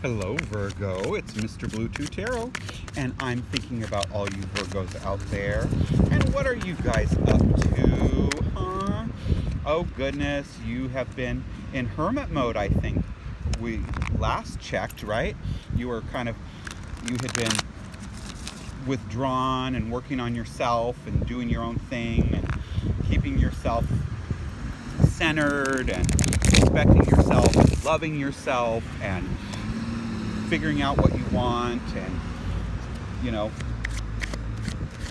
Hello Virgo, it's Mr. Bluetooth Tarot, and I'm thinking about all you Virgos out there. And what are you guys up to, huh? Oh goodness, you have been in hermit mode, I think. We last checked, right? You had been withdrawn and working on yourself and doing your own thing and keeping yourself centered and respecting yourself and loving yourself and figuring out what you want and,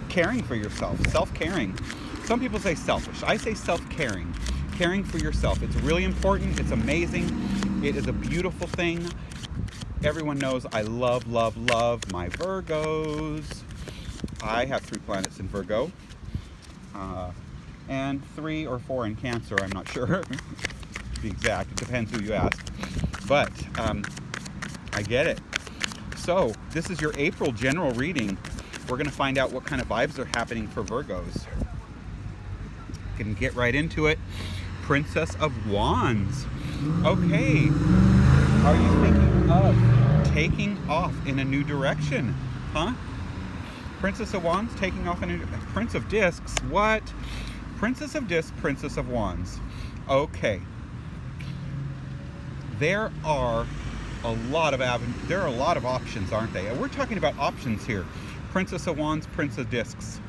caring for yourself, self-caring. Some people say selfish. I say self-caring. Caring for yourself. It's really important. It's amazing. It is a beautiful thing. Everyone knows I love, love, love my Virgos. I have 3 planets in Virgo. And 3 or 4 in Cancer. I'm not sure. To be exact. It depends who you ask. But, I get it. So, this is your April general reading. We're going to find out what kind of vibes are happening for Virgos. Can get right into it. Princess of Wands. Okay. Are you thinking of taking off in a new direction? Huh? Princess of Wands taking off in a... Prince of Discs. What? Princess of Discs, Princess of Wands. Okay. There are a lot of options, aren't they? And we're talking about options here. Princess of Wands, Prince of Discs.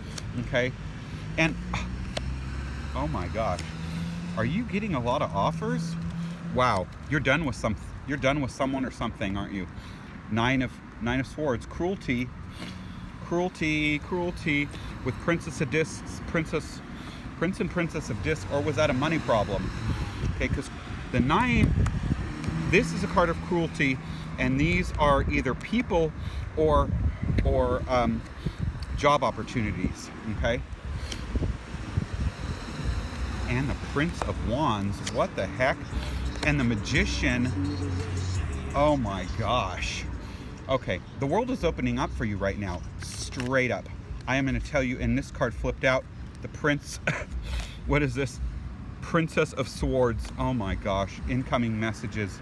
Okay? And oh my gosh. Are you getting a lot of offers? Wow. You're done with someone or something, aren't you? Nine of Swords. Cruelty with Princess of Discs, Prince and Princess of Discs, or was that a money problem? Okay, because the 9, this is a card of cruelty, and these are either people or job opportunities, okay? And the Prince of Wands, what the heck? And the Magician, oh my gosh. Okay, the world is opening up for you right now, straight up. I am going to tell you, and this card flipped out, the Prince, what is this? Princess of Swords, oh my gosh, incoming messages.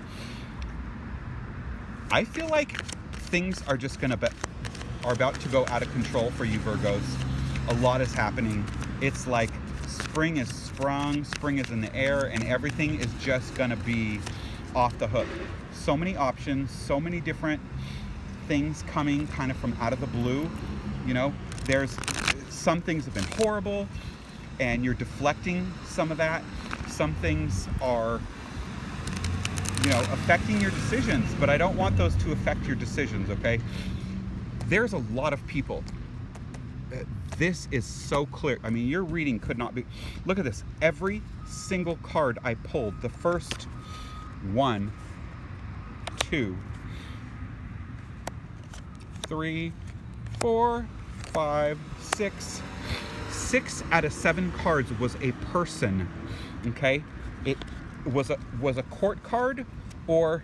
I feel like things are just are about to go out of control for you Virgos. A lot is happening. It's like spring is sprung, spring is in the air, and everything is just gonna be off the hook. So many options, so many different things coming kind of from out of the blue. There's some things have been horrible and you're deflecting some of that. Some things are affecting your decisions, but I don't want those to affect your decisions, okay? There's a lot of people. This is so clear. I mean, your reading could not be... Look at this. Every single card I pulled, the first 1, 2, 3, 4, 5, 6. 6 out of 7 cards was a person, okay? It was a court card or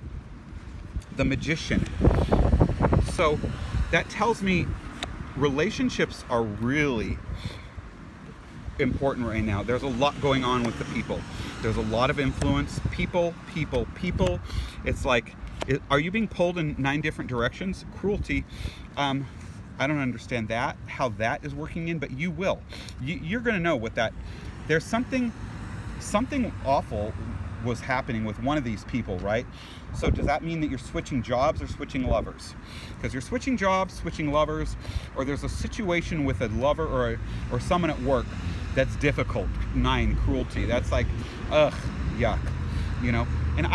the Magician. So that tells me relationships are really important right now. There's a lot going on with the people. There's a lot of influence. People. It's like, are you being pulled in 9 different directions? Cruelty. I don't understand how that is working in, but you will. You're going to know what that... There's something awful was happening with one of these people, right? So does that mean that you're switching jobs or switching lovers? Because you're switching jobs, switching lovers, or there's a situation with a lover or someone at work that's difficult. 9, cruelty. That's like, ugh, yuck, And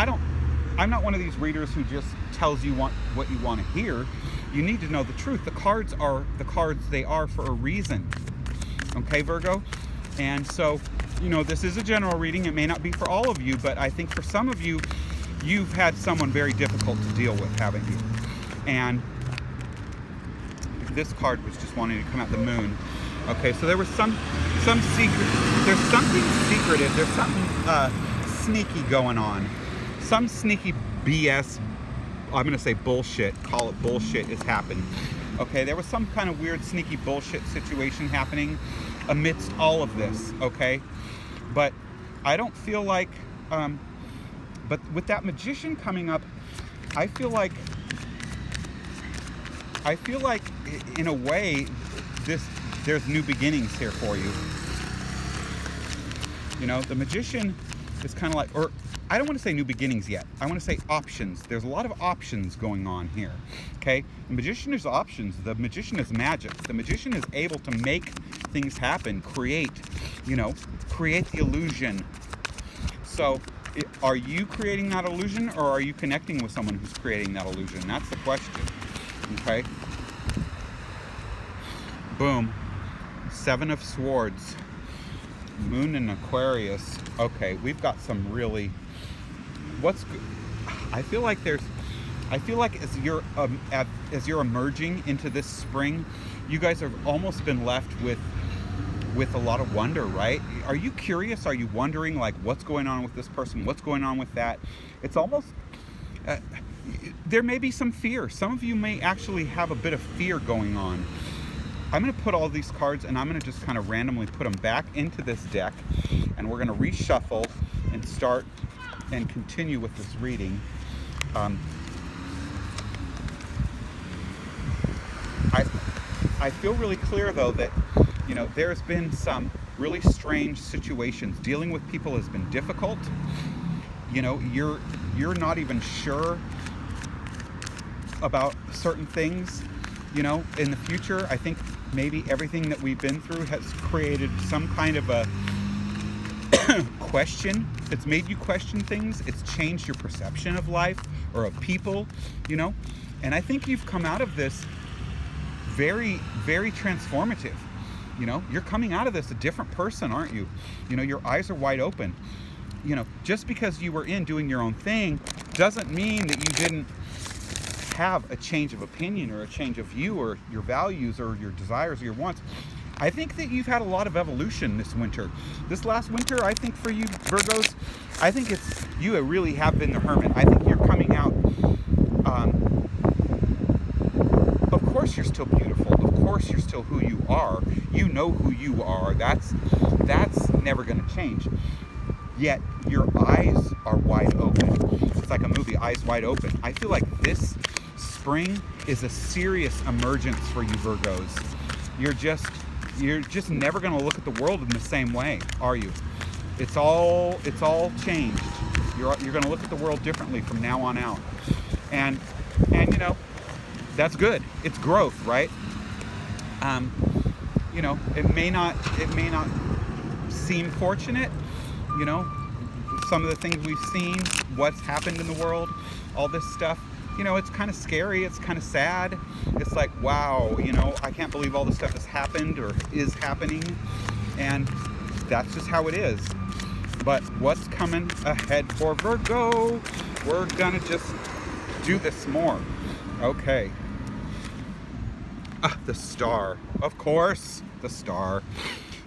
I'm not one of these readers who just tells you what you want to hear. You need to know the truth. The cards are the cards they are for a reason. Okay, Virgo? And so, this is a general reading. It may not be for all of you, but I think for some of you, you've had someone very difficult to deal with, haven't you? And this card was just wanting to come out the moon. Okay, so there was some secret. There's something secretive. There's something sneaky going on. Some sneaky BS, I'm going to say bullshit, call it bullshit, is happening. Okay, there was some kind of weird sneaky bullshit situation happening amidst all of this, okay? But I don't feel like, but with that Magician coming up, I feel like I feel like, in a way, there's new beginnings here for you. You know, the Magician is kind of like, or I don't want to say new beginnings yet. I want to say options. There's a lot of options going on here. Okay? The Magician is options. The Magician is magic. The Magician is able to make things happen, create the illusion. So, are you creating that illusion, or are you connecting with someone who's creating that illusion? That's the question. Okay? Boom. 7 of Swords. Moon in Aquarius. Okay, we've got some really... I feel like as you're emerging into this spring, you guys have almost been left with a lot of wonder, right? Are you curious? Are you wondering, like, what's going on with this person? What's going on with that? It's almost... there may be some fear. Some of you may actually have a bit of fear going on. I'm going to put all these cards, and I'm going to just kind of randomly put them back into this deck, and we're going to reshuffle and start and continue with this reading. I feel really clear, though, that, you know, there's been some really strange situations. Dealing with people has been difficult. You know, you're not even sure about certain things. You know, in the future, I think maybe everything that we've been through has created some kind of a question. It's made you question things. It's changed your perception of life or of people, you know. And I think you've come out of this very, very transformative. You know, you're coming out of this a different person, aren't you? You know, your eyes are wide open. You know, just because you were in doing your own thing doesn't mean that you didn't have a change of opinion or a change of view or your values or your desires or your wants. I think that you've had a lot of evolution this winter. This last winter, I think for you Virgos, I think you really have been the hermit. I think you're coming out. Of course you're still beautiful. Of course you're still who you are. You know who you are. That's never going to change. Yet your eyes are wide open. It's like a movie, Eyes Wide Open. I feel like this spring is a serious emergence for you Virgos. You're just never going to look at the world in the same way, are you? It's all changed. You're going to look at the world differently from now on out. And you know, that's good. It's growth, right? You know, it may not seem fortunate, you know, some of the things we've seen, what's happened in the world, all this stuff. You know, it's kind of scary. It's kind of sad. It's like, wow, you know, I can't believe all this stuff has happened or is happening. And that's just how it is. But what's coming ahead for Virgo? We're gonna just do this more. Okay. The Star. Of course, the Star.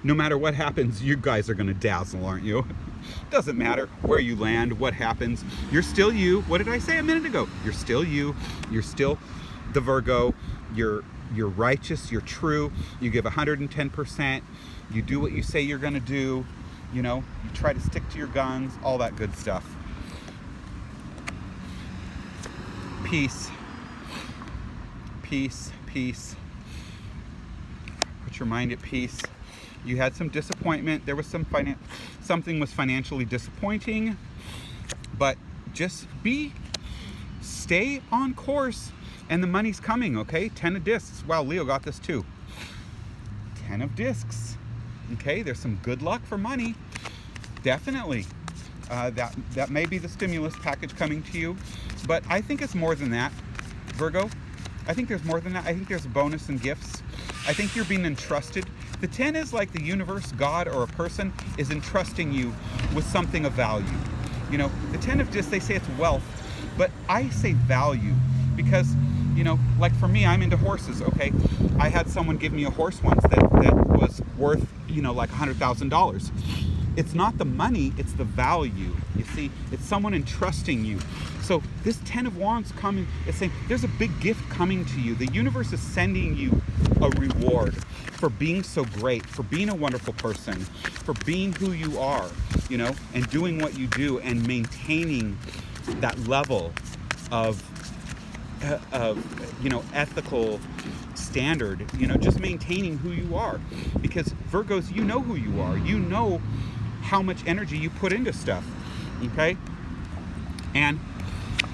No matter what happens, you guys are gonna dazzle, aren't you? Doesn't matter where you land, what happens. You're still you. What did I say a minute ago? You're still you. You're still the Virgo. You're righteous. You're true. You give 110%. You do what you say you're going to do. You know, you try to stick to your guns, all that good stuff. Peace. Peace. Peace. Put your mind at peace. You had some disappointment. There was something was financially disappointing, but just stay on course, and the money's coming. Okay, 10 of discs. Wow, Leo got this too. 10 of discs. Okay, there's some good luck for money. Definitely. That may be the stimulus package coming to you, but I think it's more than that, Virgo. I think there's more than that. I think there's a bonus and gifts. I think you're being entrusted. The 10 is like the universe, God, or a person is entrusting you with something of value. You know, the 10 of discs, they say it's wealth, but I say value because, you know, like for me, I'm into horses, okay? I had someone give me a horse once that was worth, you know, like $100,000. It's not the money, it's the value. You see, it's someone entrusting you. So this 10 of Wands coming, it's saying there's a big gift coming to you. The universe is sending you a reward for being so great, for being a wonderful person, for being who you are, you know, and doing what you do and maintaining that level of of, you know, ethical standard, you know, just maintaining who you are. Because Virgos, you know who you are. You know how much energy you put into stuff, okay? And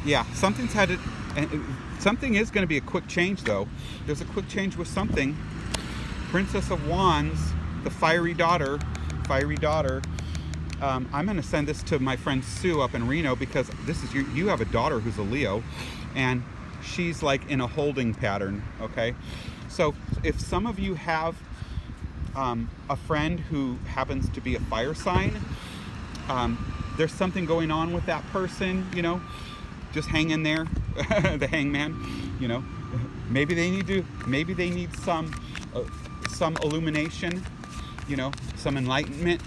yeah, something is going to be a quick change, though. There's a quick change with something. Princess of Wands, the fiery daughter. I'm going to send this to my friend Sue up in Reno, because this is you have a daughter who's a Leo, and she's like in a holding pattern, okay? So if some of you have a friend who happens to be a fire sign, there's something going on with that person, you know, just hang in there. The hangman, you know, maybe they need some illumination, you know, some enlightenment.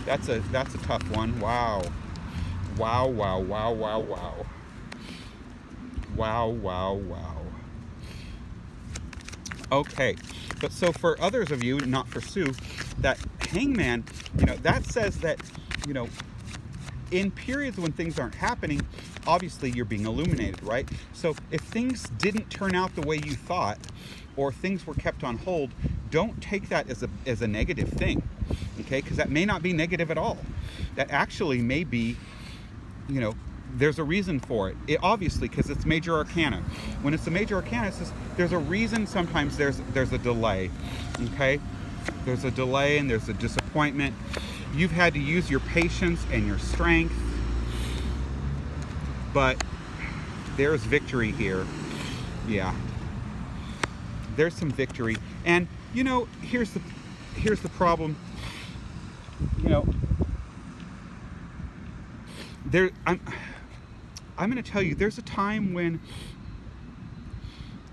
That's a tough one. Wow. Okay, but so for others of you, not for Sue, that hangman, you know, that says that, you know, in periods when things aren't happening, obviously you're being illuminated, right? So if things didn't turn out the way you thought, or things were kept on hold, don't take that as a negative thing, okay? Because that may not be negative at all. That actually may be, you know, there's a reason for it. Obviously, because it's major arcana. When it's a major arcana, there's a reason. Sometimes there's a delay, okay? There's a delay and there's a disappointment. You've had to use your patience and your strength, but there's victory here. Yeah, there's some victory. And you know, here's the problem. You know, I'm going to tell you, there's a time when,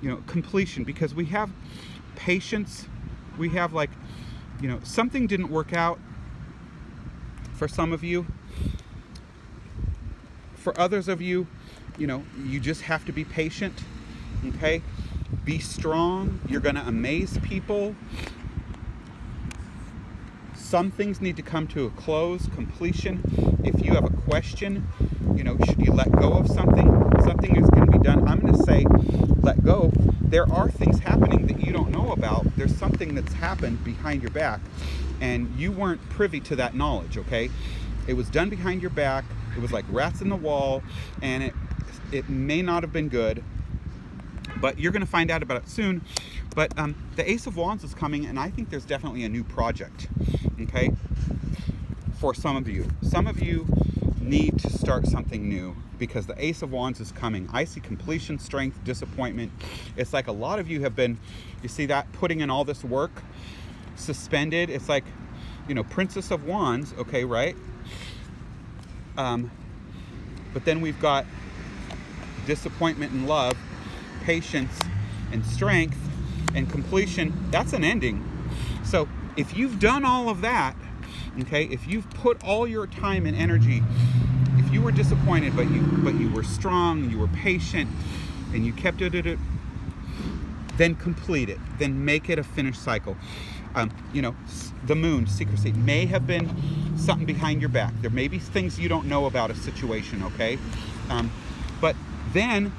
you know, completion, because we have patience, we have, like, you know, something didn't work out for some of you. For others of you, you know, you just have to be patient, okay? Be strong. You're going to amaze people. Some things need to come to a close, completion. If you have a question, you know, should you let go of something? Something is going to be done. I'm going to say, let go. There are things happening that you don't know about. There's something that's happened behind your back, and you weren't privy to that knowledge, okay? It was done behind your back. It was like rats in the wall, and it may not have been good, but you're going to find out about it soon. But the Ace of Wands is coming, and I think there's definitely a new project, okay, for some of you. Some of you need to start something new, because the Ace of Wands is coming. I see completion, strength, disappointment. It's like a lot of you have been, you see that, putting in all this work, suspended. It's like, you know, Princess of Wands, okay, right? But then we've got disappointment and love, patience and strength and completion. That's an ending. So if you've done all of that, okay, if you've put all your time and energy, if you were disappointed but you were strong, you were patient, and you kept it, then complete it. Then make it a finished cycle. You know, the moon, secrecy, may have been something behind your back. There may be things you don't know about a situation, okay? But then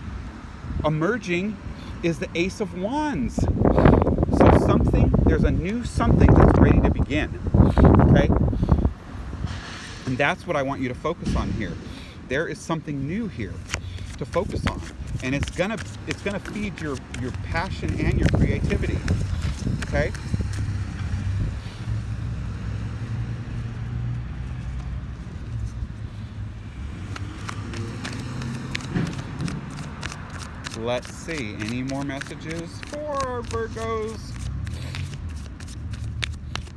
emerging is the Ace of Wands. So there's a new something that's ready to begin, okay? And that's what I want you to focus on here. There is something new here to focus on, and it's gonna feed your passion and your creativity, okay? Let's see, any more messages for our Virgos?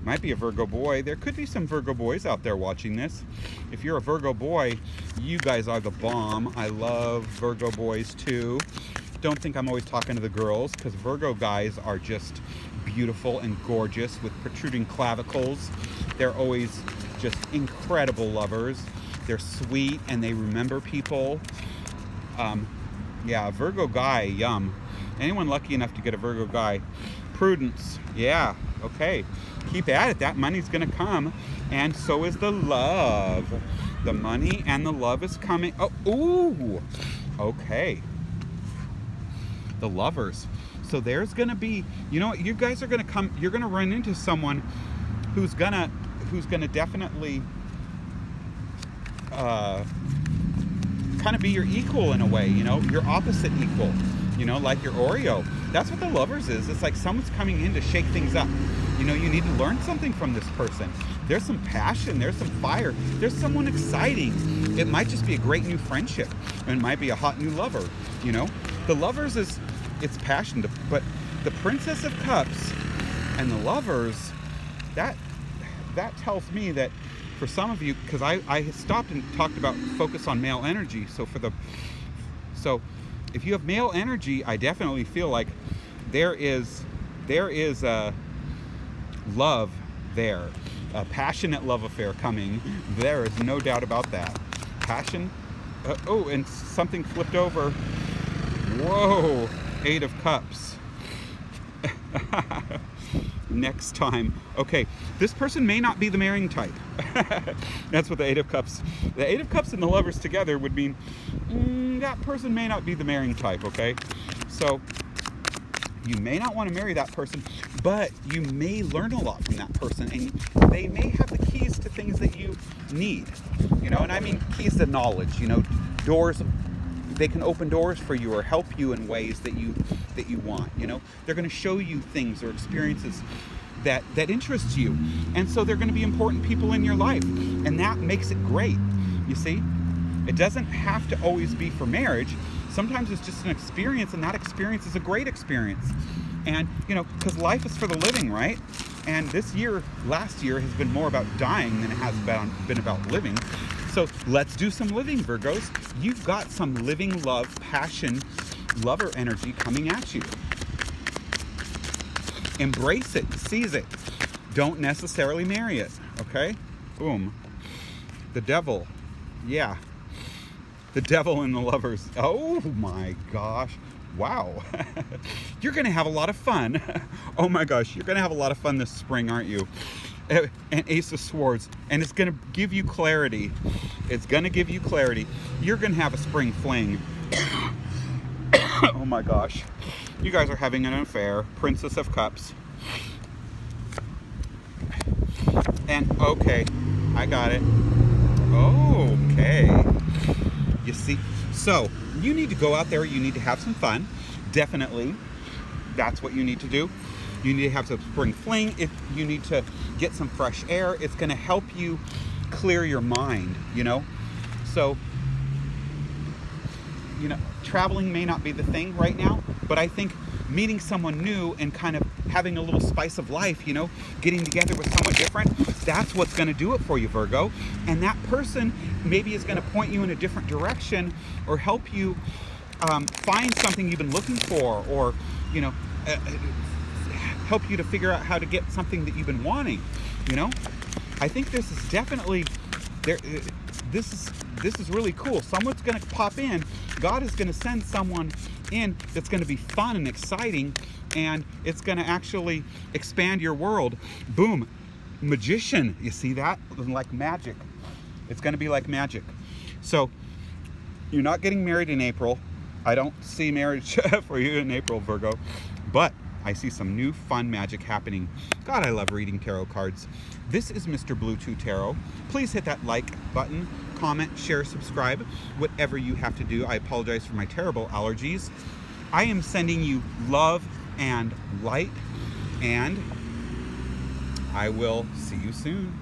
Might be a Virgo boy. There could be some Virgo boys out there watching this. If you're a Virgo boy, you guys are the bomb. I love Virgo boys too. Don't think I'm always talking to the girls, because Virgo guys are just beautiful and gorgeous with protruding clavicles. They're always just incredible lovers. They're sweet and they remember people. Yeah, a Virgo guy, yum. Anyone lucky enough to get a Virgo guy? Prudence, yeah, okay. Keep at it, that money's gonna come, and so is the love. The money and the love is coming. Oh, ooh, okay. the Lovers. So there's gonna be, you know, you guys are gonna come, you're gonna run into someone who's gonna definitely kind of be your equal in a way, you know, your opposite equal, you know, like your Oreo. That's what the Lovers is. It's like someone's coming in to shake things up. You know, you need to learn something from this person. There's some passion, there's some fire, there's someone exciting. It might just be a great new friendship, and it might be a hot new lover, you know. The Lovers is, it's passion, but the Princess of Cups and the Lovers, that tells me that for some of you, because I stopped and talked about focus on male energy. So if you have male energy, I definitely feel like there is a love there, a passionate love affair coming. There is no doubt about that. Passion. Oh, and something flipped over. Whoa, 8 of Cups. Next time. Okay, this person may not be the marrying type. That's what the 8 of Cups. The 8 of Cups and the Lovers together would mean that person may not be the marrying type, okay? So you may not want to marry that person, but you may learn a lot from that person, and they may have the keys to things that you need, you know, and I mean keys to knowledge, you know, doors. They can open doors for you or help you in ways that you want, you know. They're going to show you things or experiences that interest you, and so they're going to be important people in your life, and that makes it great. You see, it doesn't have to always be for marriage. Sometimes it's just an experience, and that experience is a great experience. And you know, because life is for the living, right? And this year, last year, has been more about dying than it has been about living. So let's do some living, Virgos. You've got some living love, passion, lover energy coming at you. Embrace it, seize it. Don't necessarily marry it, okay? Boom. The Devil, yeah. The Devil and the Lovers. Oh my gosh. Wow. You're gonna have a lot of fun. Oh my gosh, you're gonna have a lot of fun this spring, aren't you? And Ace of Swords, and it's gonna give you clarity. It's gonna give you clarity. You're gonna have a spring fling. Oh my gosh. You guys are having an affair. Princess of Cups. And okay, I got it. Okay. You see, so you need to go out there, you need to have some fun. Definitely. That's what you need to do. You need to have some spring fling. You need to get some fresh air. It's going to help you clear your mind, you know. So, you know, traveling may not be the thing right now, but I think meeting someone new and kind of having a little spice of life, you know, getting together with someone different, that's what's going to do it for you, Virgo. And that person maybe is going to point you in a different direction or help you find something you've been looking for, or, you know, help you to figure out how to get something that you've been wanting, you know. I think this is definitely there. This is really cool. Someone's going to pop in. God is going to send someone in that's going to be fun and exciting, and it's going to actually expand your world. Boom. Magician. You see that? Like magic. It's going to be like magic. So you're not getting married in April. I don't see marriage for you in April, Virgo, but I see some new fun magic happening. God, I love reading tarot cards. This is Mr. Bluetooth Tarot. Please hit that like button, comment, share, subscribe, whatever you have to do. I apologize for my terrible allergies. I am sending you love and light, and I will see you soon.